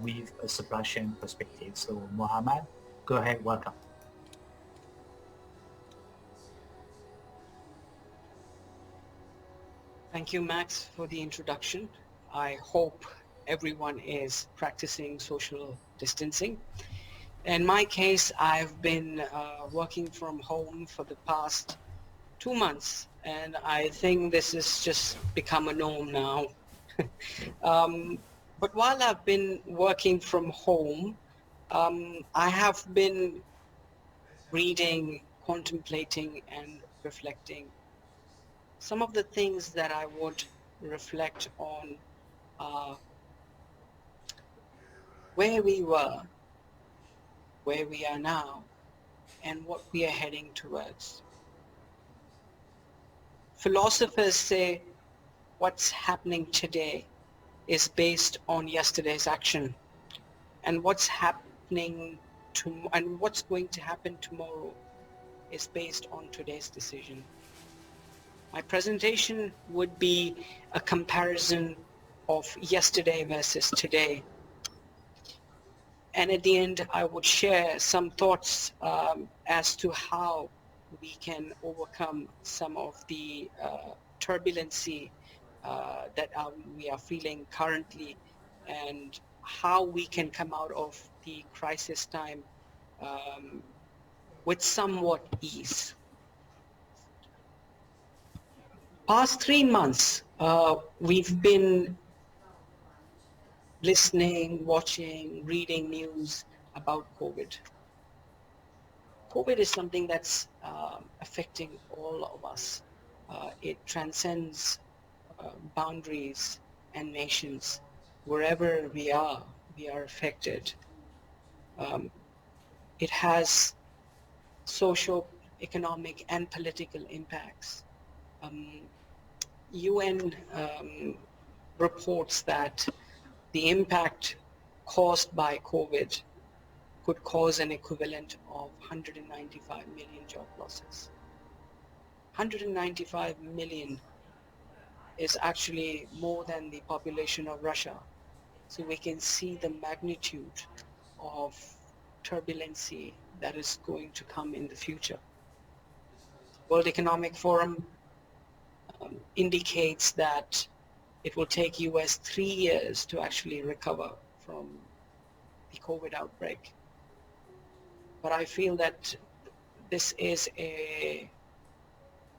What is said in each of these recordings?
with a supply chain perspective. So Mohammad, go ahead, welcome. Thank you, Max, for the introduction. I hope everyone is practicing social distancing. In my case, I've been working from home for the past 2 months, and I think this has just become a norm now. um, but while I've been working from home, I have been reading, contemplating, and reflecting. Some of the things that I would reflect on are where we were, where we are now, and what we are heading towards. Philosophers say what's happening today is based on yesterday's action, and what's going to happen tomorrow is based on today's decision. My presentation would be a comparison of yesterday versus today. And at the end, I would share some thoughts as to how we can overcome some of the turbulency that we are feeling currently, and how we can come out of the crisis time um, with somewhat ease. Past 3 months, we've been listening, watching, reading news about COVID. COVID is something that's affecting all of us. It transcends boundaries and nations. Wherever we are affected. Um, it has social, economic, and political impacts. Um, UN reports that the impact caused by COVID could cause an equivalent of 195 million job losses. 195 million is actually more than the population of Russia. So we can see the magnitude of turbulency that is going to come in the future. World Economic Forum indicates that it will take US 3 years to actually recover from the COVID outbreak. But I feel that this is a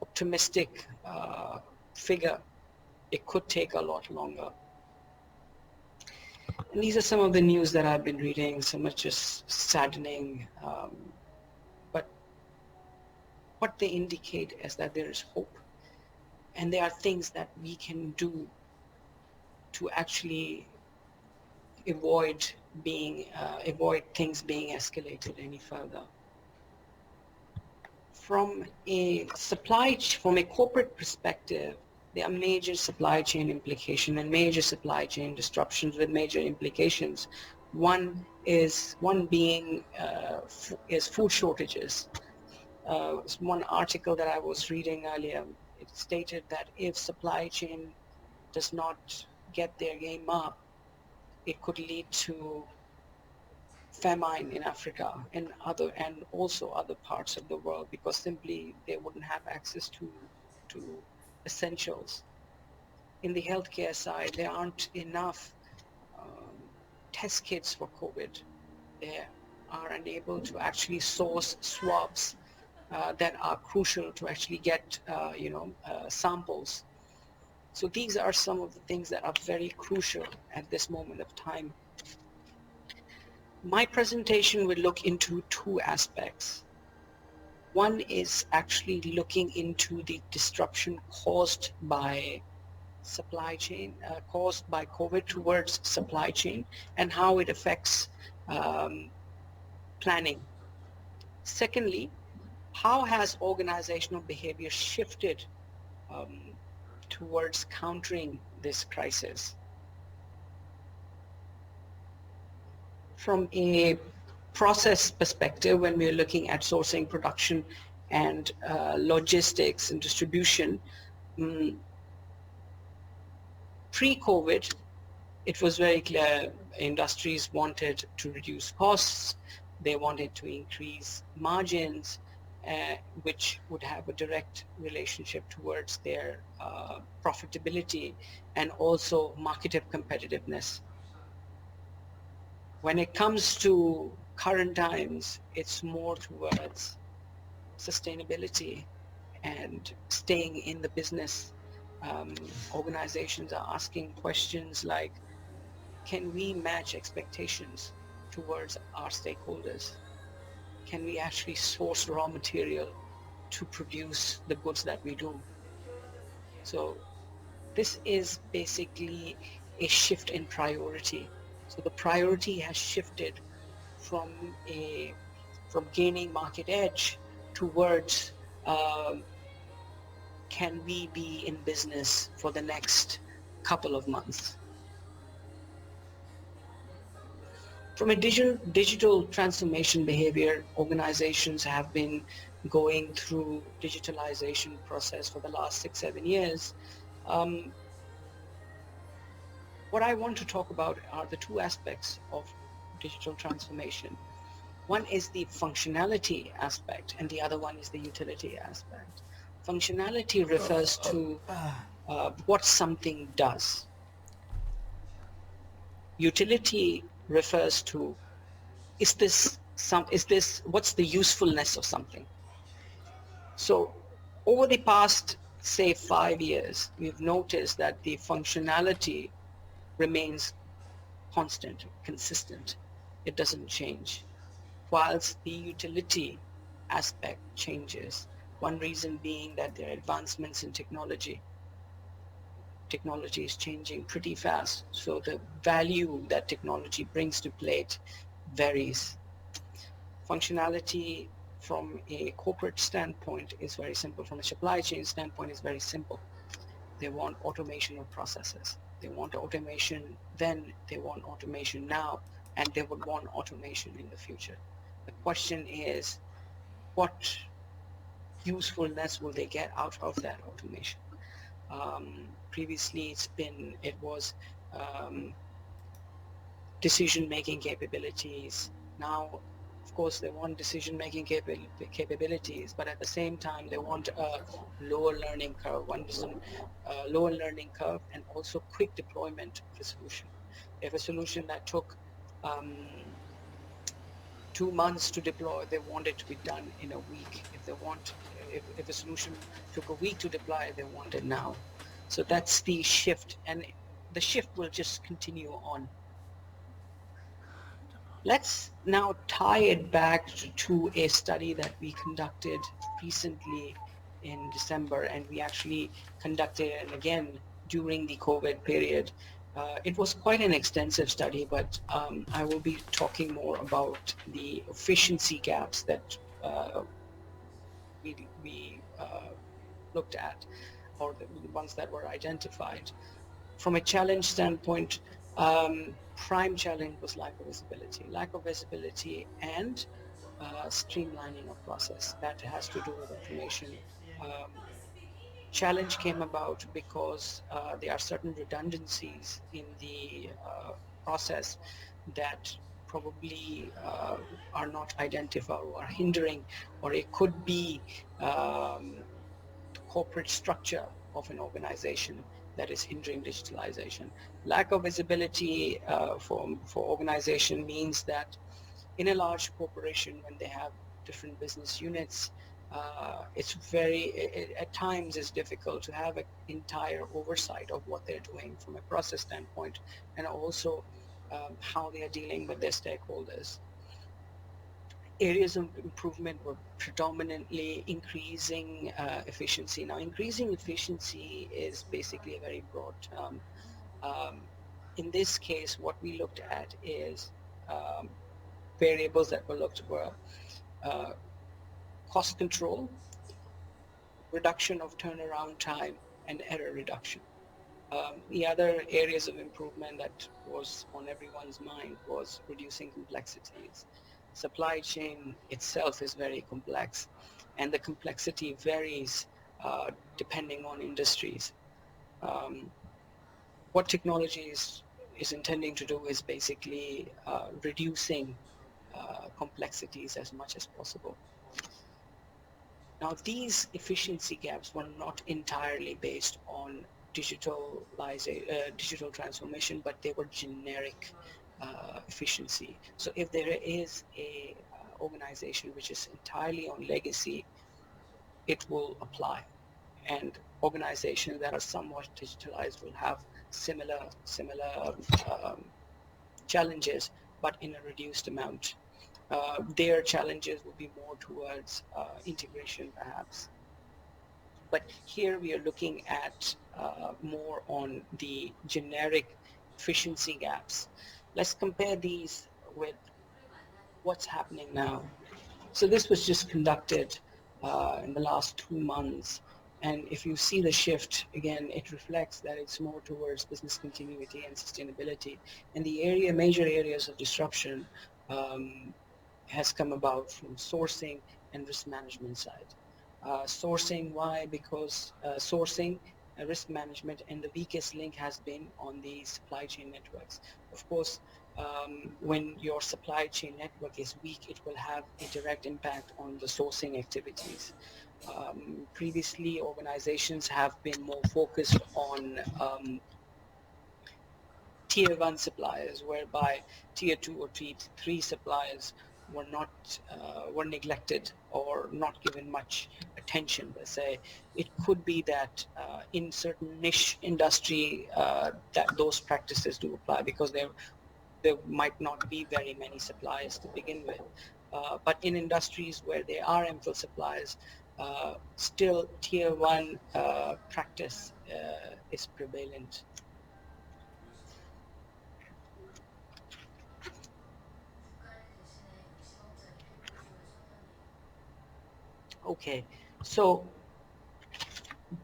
optimistic figure. It could take a lot longer. And these are some of the news that I've been reading. Some are just saddening. But what they indicate is that there is hope. And there are things that we can do to actually avoid things being escalated any further. From a corporate perspective, there are major supply chain implications and major supply chain disruptions with major implications. One being is food shortages. One article that I was reading earlier, it stated that if supply chain does not get their game up, it could lead to famine in Africa and also other parts of the world, because simply they wouldn't have access to essentials. In the healthcare side, there aren't enough um, test kits for COVID. They are unable to actually source swabs that are crucial to actually get samples. So these are some of the things that are very crucial at this moment of time. My presentation will look into two aspects. One is actually looking into the disruption caused by supply chain, caused by COVID towards supply chain, and how it affects um, planning. Secondly, how has organizational behavior shifted um, towards countering this crisis? From a process perspective, when we're looking at sourcing, production, and logistics and distribution, pre-COVID, it was very clear industries wanted to reduce costs, they wanted to increase margins, which would have a direct relationship towards their profitability and also market competitiveness. When it comes to current times, it's more towards sustainability and staying in the business. Organizations are asking questions like, can we match expectations towards our stakeholders? Can we actually source raw material to produce the goods that we do? So this is basically a shift in priority. So the priority has shifted from gaining market edge towards um, can we be in business for the next couple of months? From a digital transformation behavior, organizations have been going through digitalization process for the last 6-7 years. Um, what I want to talk about are the two aspects of digital transformation. One is the functionality aspect, and the other one is the utility aspect. Functionality refers to what something does. Utility refers to what's the usefulness of something. So over the past, say, 5 years, we've noticed that the functionality remains constant, consistent. It doesn't change, whilst the utility aspect changes. One reason being that there are advancements in technology. Technology is changing pretty fast, so the value that technology brings to plate varies. Functionality from a corporate standpoint is very simple. From a supply chain standpoint is very simple. They want automation of processes. They want automation then, they want automation now, and they would want automation in the future. The question is, what usefulness will they get out of that automation? Previously, it was decision-making capabilities. Now, of course, they want decision-making capabilities, but at the same time, they want a lower learning curve. One is a lower learning curve and also quick deployment of a solution. If a solution that took 2 months to deploy, they want it to be done in a week. If a solution took a week to deploy, they want it now. So that's the shift, and the shift will just continue on. Let's now tie it back to a study that we conducted recently in December, and we actually conducted it again during the COVID period. It was quite an extensive study, but I will be talking more about the efficiency gaps that we looked at, or the ones that were identified. From a challenge standpoint, prime challenge was lack of visibility. Lack of visibility and streamlining of process. That has to do with automation. Um, Challenge came about because there are certain redundancies in the process that probably are not identified or are hindering, or it could be the corporate structure of an organization that is hindering digitalization. Lack of visibility for organization means that in a large corporation, when they have different business units, at times it's difficult to have an entire oversight of what they're doing from a process standpoint, and also how they are dealing with their stakeholders. Areas of improvement were predominantly increasing efficiency. Now, increasing efficiency is basically a very broad term. Um, in this case, what we looked at is um, variables that were uh, cost control, reduction of turnaround time, and error reduction. The other areas of improvement that was on everyone's mind was reducing complexities. Supply chain itself is very complex, and the complexity varies depending on industries. Um, what technologies is intending to do is basically reducing complexities as much as possible. Now, these efficiency gaps were not entirely based on digital transformation, but they were generic efficiency. So if there is a organization which is entirely on legacy, it will apply. And organizations that are somewhat digitalized will have similar um, challenges, but in a reduced amount. Their challenges will be more towards integration, perhaps. But here we are looking at more on the generic efficiency gaps. Let's compare these with what's happening now. So this was just conducted in the last 2 months. And if you see the shift, again, it reflects that it's more towards business continuity and sustainability. And the major areas of disruption um, has come about from sourcing and risk management side. Sourcing, why? Because sourcing, risk management, and the weakest link has been on the supply chain networks. Of course, when your supply chain network is weak, it will have a direct impact on the sourcing activities. Previously, organizations have been more focused on tier one suppliers, whereby tier two or tier three suppliers were not were neglected or not given much attention. Let's say it could be that in certain niche industry that those practices do apply because there might not be very many suppliers to begin with. But in industries where there are ample suppliers, still tier one practice is prevalent. Okay, so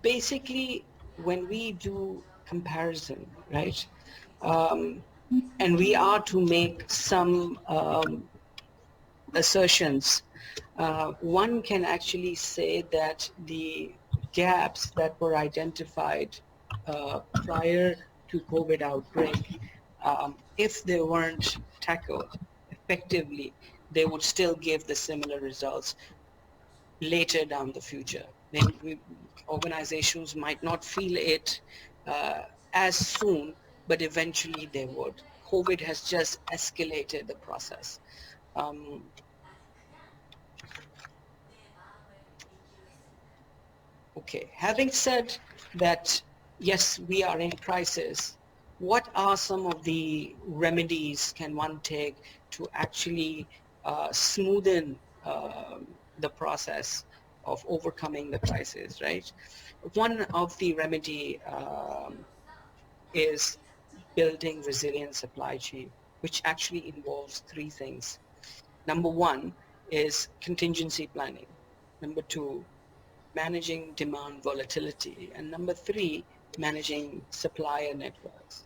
basically when we do comparison, right, um, and we are to make some assertions, one can actually say that the gaps that were identified prior to COVID outbreak, if they weren't tackled effectively, they would still give the similar results later down the future. Organizations might not feel it uh, as soon, but eventually they would. COVID has just escalated the process. Um, okay, having said that, yes, we are in crisis. What are some of the remedies can one take to actually smoothen the process of overcoming the crisis, right? One of the remedy is building resilient supply chain, which actually involves three things. Number one is contingency planning. Number two, managing demand volatility. And number three, managing supplier networks.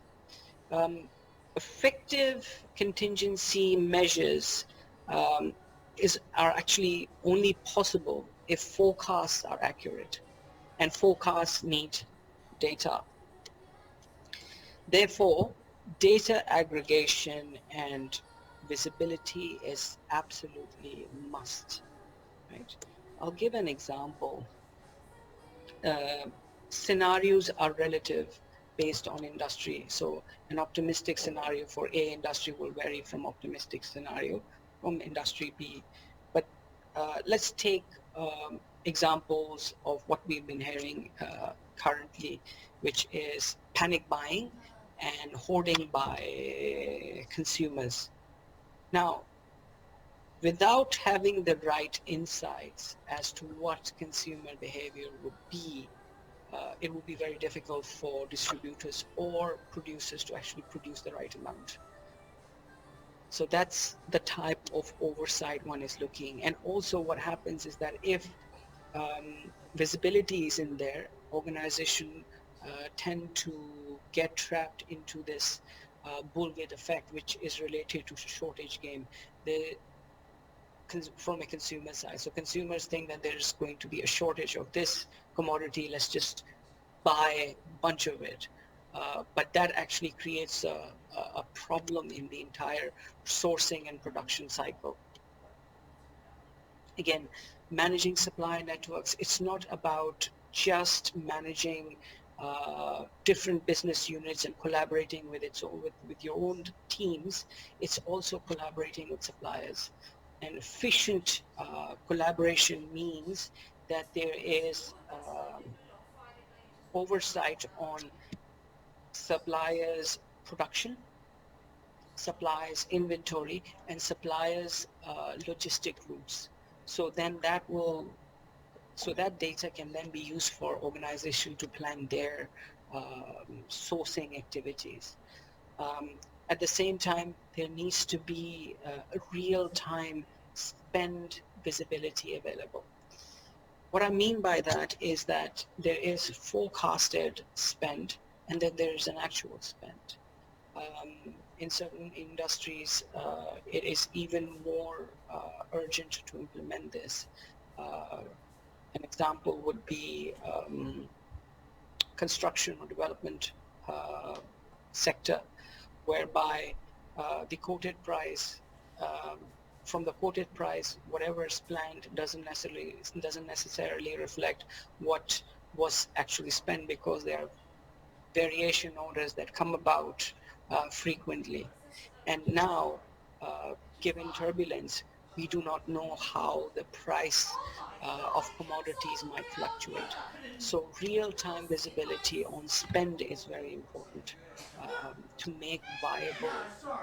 Um, Effective contingency measures um, are actually only possible if forecasts are accurate, and forecasts need data. Therefore, data aggregation and visibility is absolutely must, right? I'll give an example. Uh, Scenarios are relative based on industry. So an optimistic scenario for A industry will vary from optimistic scenario from industry B. But let's take examples of what we've been hearing currently, which is panic buying and hoarding by consumers. Now, without having the right insights as to what consumer behavior would be, it would be very difficult for distributors or producers to actually produce the right amount. So that's the type of oversight one is looking. And also what happens is that if visibility is in there, organization tend to get trapped into this bullwhip effect, which is related to shortage game. The from a consumer side. So consumers think that there's going to be a shortage of this commodity. Let's just buy a bunch of it. but that actually creates a problem in the entire sourcing and production cycle. Again, managing supply networks, it's not about just managing different business units and collaborating with with your own teams. It's also collaborating with suppliers. And efficient collaboration means that there is oversight on suppliers' production, suppliers' inventory, and suppliers' logistic routes. So then so that data can then be used for organization to plan their sourcing activities. At the same time, there needs to be a real-time spend visibility available. What I mean by that is that there is forecasted spend and then there is an actual spend. In certain industries, it is even more urgent to implement this. Uh, an example would be construction or development uh, sector, whereby the quoted price, um, from the quoted price, whatever is planned doesn't necessarily reflect what was actually spent, because there are variation orders that come about frequently. And now, given turbulence, we do not know how the price of commodities might fluctuate. So real-time visibility on spend is very important to make viable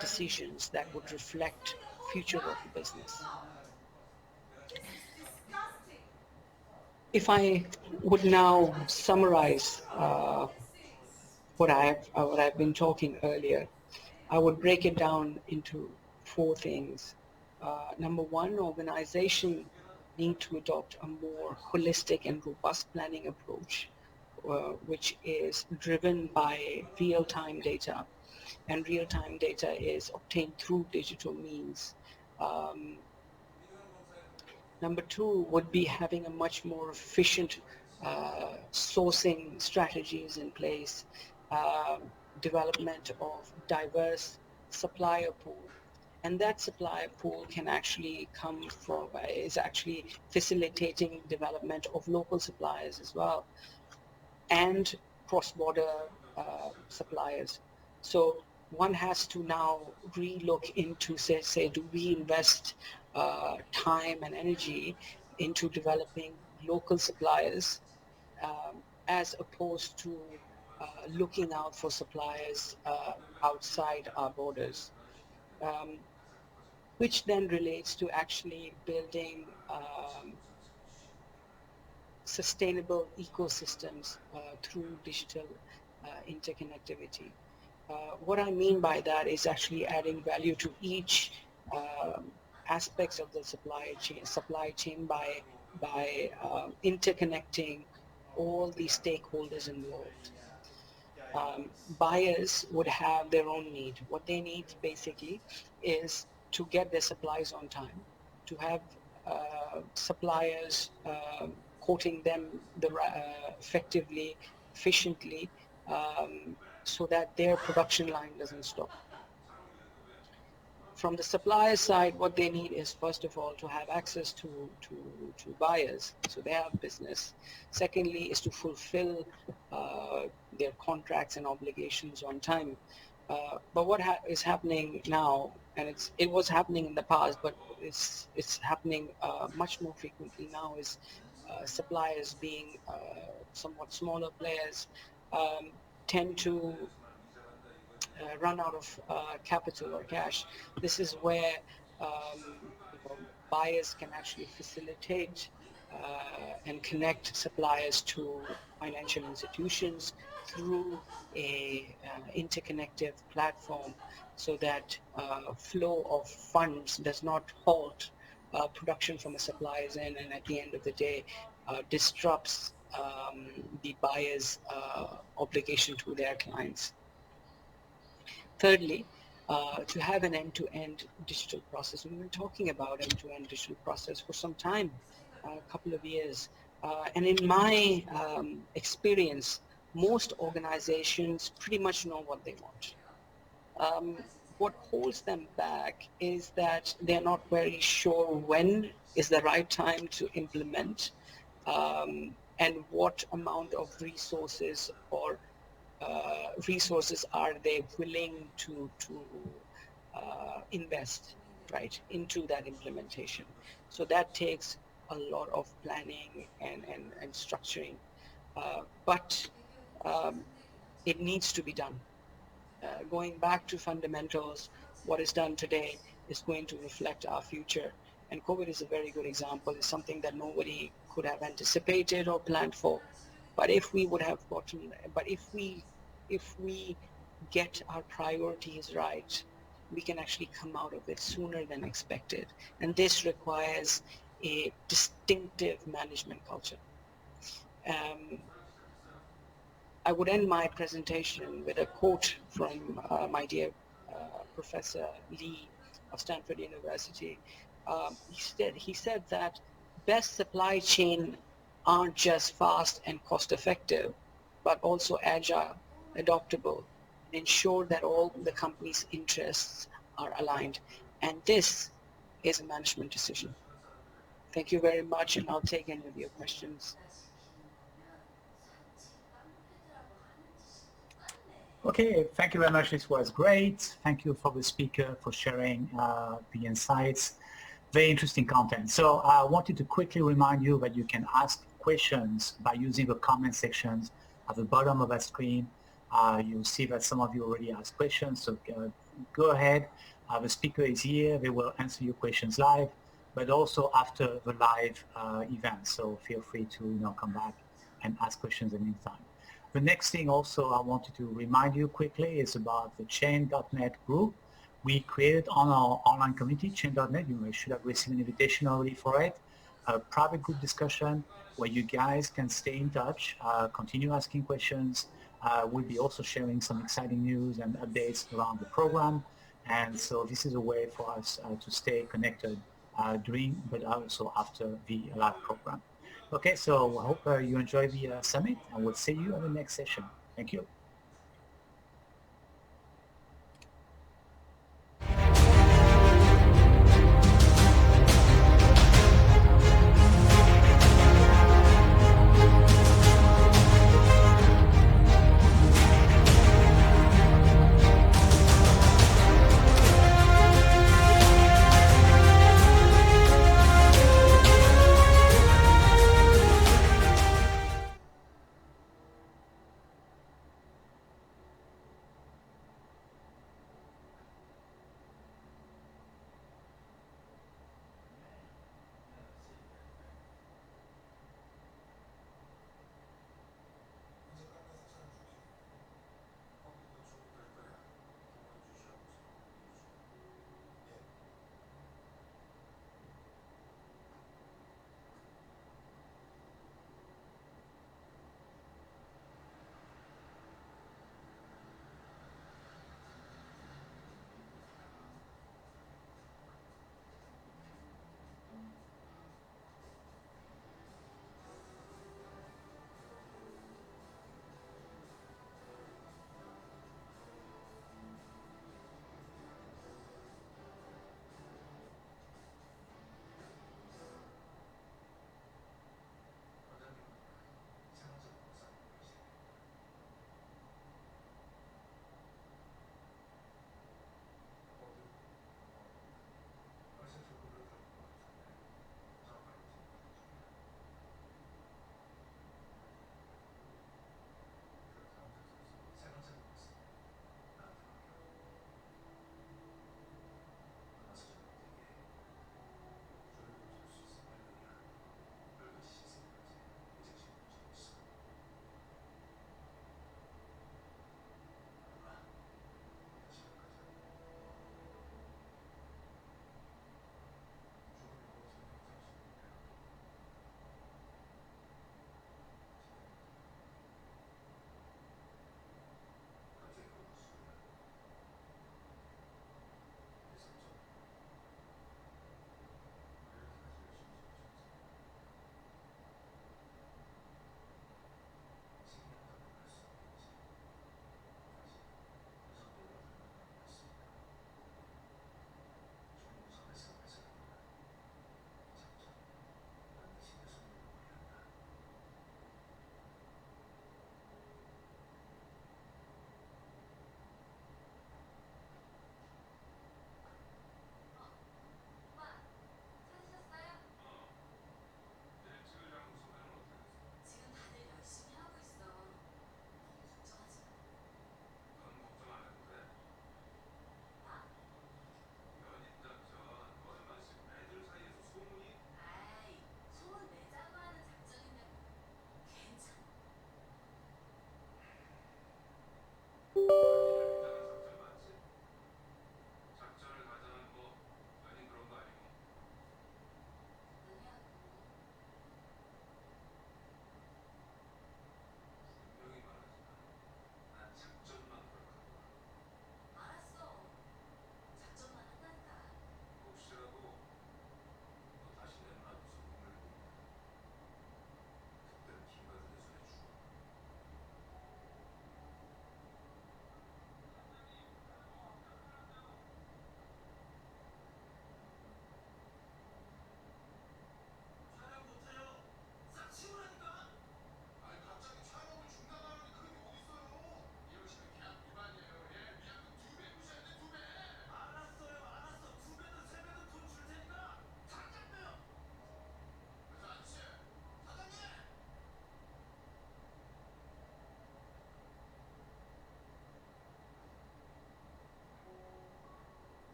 decisions that would reflect future of the business. If I would now summarize what I've been talking earlier, I would break it down into four things. Number one, organization need to adopt a more holistic and robust planning approach, which is driven by real-time data, and real-time data is obtained through digital means. Um, Number two would be having a much more efficient sourcing strategies in place, development of diverse supplier pool. And that supplier pool can actually come from, is actually facilitating development of local suppliers as well, and cross-border suppliers. So one has to now re-look into, say, do we invest time and energy into developing local suppliers, as opposed to looking out for suppliers outside our borders, um, which then relates to actually building sustainable ecosystems through digital interconnectivity. What I mean by that is actually adding value to each aspects of the supply chain by interconnecting all the stakeholders involved. Buyers would have their own need. What they need basically is to get their supplies on time, to have suppliers quoting them effectively, efficiently, so that their production line doesn't stop. From the supplier side, what they need is, first of all, to have access to buyers, so they have business. Secondly, is to fulfill uh, their contracts and obligations on time. But what is happening now, and it was happening in the past, but it's happening much more frequently now, is suppliers, being somewhat smaller players, um, tend to run out of capital or cash. This is where buyers can actually facilitate and connect suppliers to financial institutions through a interconnected platform, so that flow of funds does not halt production from a supplier's end, and at the end of the day disrupts the buyer's obligation to their clients. Thirdly, to have an end-to-end digital process. We've been talking about end-to-end digital process for some time, a couple of years. And in my experience, most organizations pretty much know what they want. Um, what holds them back is that they're not very sure when is the right time to implement, and what amount of resources or resources are they willing to invest, right, into that implementation. So that takes a lot of planning and structuring, but um, it needs to be done. Going back to fundamentals, what is done today is going to reflect our future. And COVID is a very good example. It's something that nobody could have anticipated or planned for. But if we would have gotten, but if we get our priorities right, we can actually come out of it sooner than expected. And this requires a distinctive management culture. Um, I would end my presentation with a quote from my dear Professor Lee of Stanford University. He said that best supply chain aren't just fast and cost effective, but also agile, adaptable, and ensure that all the company's interests are aligned. And this is a management decision. Thank you very much, and I'll take any of your questions. Okay, thank you very much. This was great. Thank you for the speaker for sharing the insights. Very interesting content. So I wanted to quickly remind you that you can ask questions by using the comment sections at the bottom of that screen. You'll see that some of you already asked questions, so go ahead. The speaker is here. They will answer your questions live, but also after the live event. So feel free to come back and ask questions at any time. The next thing also I wanted to remind you quickly is about the chain.net group we created on our online community, chain.net. You should have received an invitation already for it. A private group discussion where you guys can stay in touch, continue asking questions. We'll be also sharing some exciting news and updates around the program. And so this is a way for us to stay connected during, but also after the live program. Okay, so I hope you enjoy the summit, and we'll see you at the next session. Thank you.